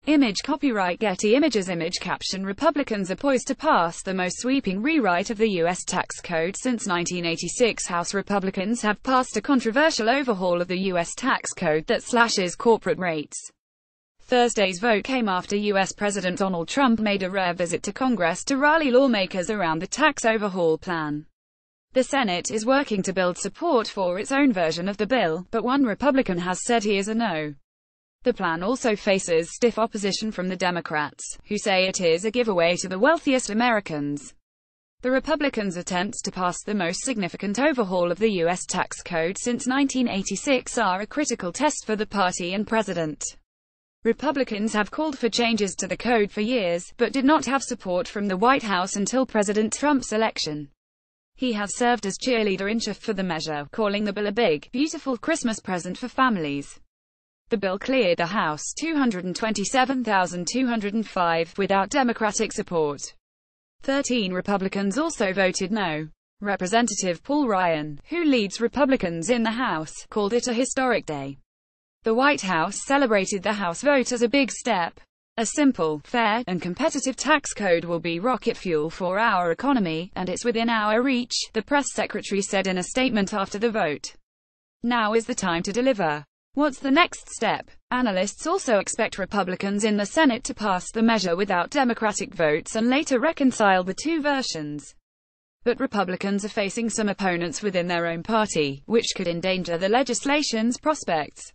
Image copyright Getty Images Image caption Republicans are poised to pass the most sweeping rewrite of the U.S. tax code since 1986. House Republicans have passed a controversial overhaul of the U.S. tax code that slashes corporate rates. Thursday's vote came after U.S. President Donald Trump made a rare visit to Congress to rally lawmakers around the tax overhaul plan. The Senate is working to build support for its own version of the bill, but one Republican has said he is a no. The plan also faces stiff opposition from the Democrats, who say it is a giveaway to the wealthiest Americans. The Republicans' attempts to pass the most significant overhaul of the U.S. tax code since 1986 are a critical test for the party and president. Republicans have called for changes to the code for years, but did not have support from the White House until President Trump's election. He has served as cheerleader in chief for the measure, calling the bill a big, beautiful Christmas present for families. The bill cleared the House 227,205 without Democratic support. 13 Republicans also voted no. Representative Paul Ryan, who leads Republicans in the House, called it a historic day. The White House celebrated the House vote as a big step. A simple, fair, and competitive tax code will be rocket fuel for our economy, and it's within our reach, the press secretary said in a statement after the vote. Now is the time to deliver. What's the next step? Analysts also expect Republicans in the Senate to pass the measure without Democratic votes and later reconcile the two versions. But Republicans are facing some opponents within their own party, which could endanger the legislation's prospects.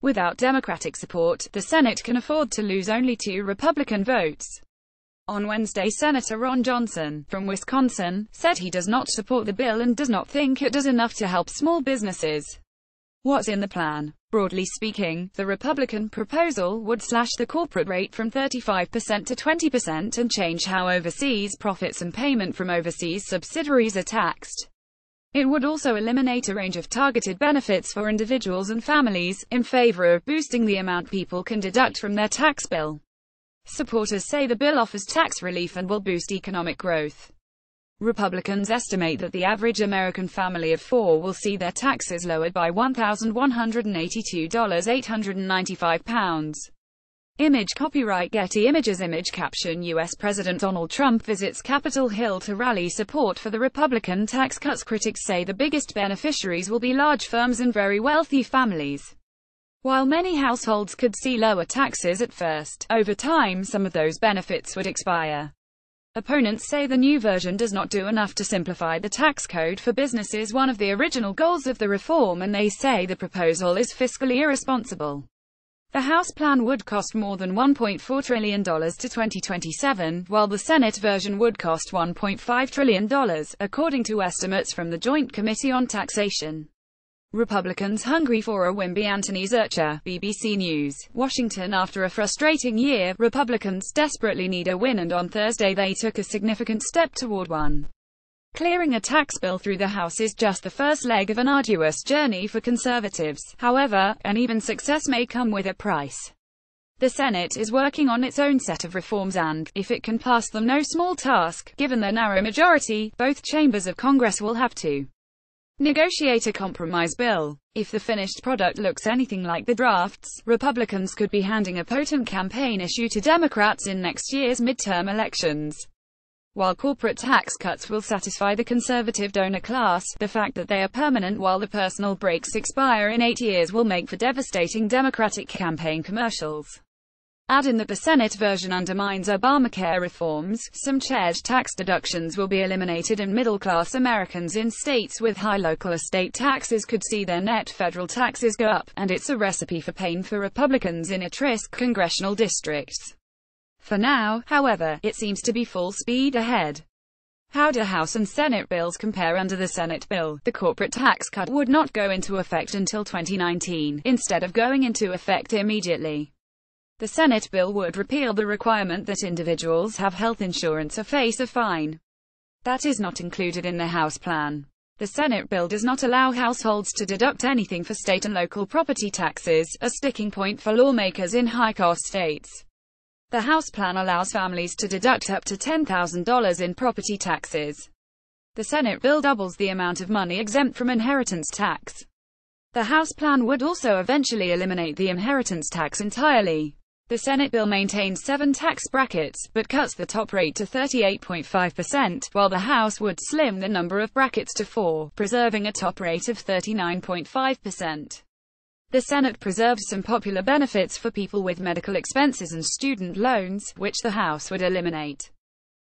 Without Democratic support, the Senate can afford to lose only 2 Republican votes. On Wednesday, Senator Ron Johnson, from Wisconsin, said he does not support the bill and does not think it does enough to help small businesses. What's in the plan? Broadly speaking, the Republican proposal would slash the corporate rate from 35% to 20% and change how overseas profits and payment from overseas subsidiaries are taxed. It would also eliminate a range of targeted benefits for individuals and families, in favor of boosting the amount people can deduct from their tax bill. Supporters say the bill offers tax relief and will boost economic growth. Republicans estimate that the average American family of 4 will see their taxes lowered by $1,182.895. Image copyright Getty Images Image caption U.S. President Donald Trump visits Capitol Hill to rally support for the Republican tax cuts. Critics say the biggest beneficiaries will be large firms and very wealthy families. While many households could see lower taxes at first, over time some of those benefits would expire. Opponents say the new version does not do enough to simplify the tax code for businesses, one of the original goals of the reform, and they say the proposal is fiscally irresponsible. The House plan would cost more than $1.4 trillion to 2027, while the Senate version would cost $1.5 trillion, according to estimates from the Joint Committee on Taxation. Republicans hungry for a win. Anthony Zurcher, BBC News, Washington. After a frustrating year, Republicans desperately need a win, and on Thursday they took a significant step toward one. Clearing a tax bill through the House is just the first leg of an arduous journey for conservatives. However, uneven success may come with a price. The Senate is working on its own set of reforms and, if it can pass them, no small task, given their narrow majority, both chambers of Congress will have to negotiate a compromise bill. If the finished product looks anything like the drafts, Republicans could be handing a potent campaign issue to Democrats in next year's midterm elections. While corporate tax cuts will satisfy the conservative donor class, the fact that they are permanent while the personal breaks expire in 8 years will make for devastating Democratic campaign commercials. Add in that the Senate version undermines Obamacare reforms, some shared tax deductions will be eliminated, and middle-class Americans in states with high local estate taxes could see their net federal taxes go up, and it's a recipe for pain for Republicans in at-risk congressional districts. For now, however, it seems to be full speed ahead. How do House and Senate bills compare? Under the Senate bill, the corporate tax cut would not go into effect until 2019, instead of going into effect immediately. The Senate bill would repeal the requirement that individuals have health insurance or face a fine. That is not included in the House plan. The Senate bill does not allow households to deduct anything for state and local property taxes, a sticking point for lawmakers in high-cost states. The House plan allows families to deduct up to $10,000 in property taxes. The Senate bill doubles the amount of money exempt from inheritance tax. The House plan would also eventually eliminate the inheritance tax entirely. The Senate bill maintains 7 tax brackets, but cuts the top rate to 38.5%, while the House would slim the number of brackets to 4, preserving a top rate of 39.5%. The Senate preserves some popular benefits for people with medical expenses and student loans, which the House would eliminate.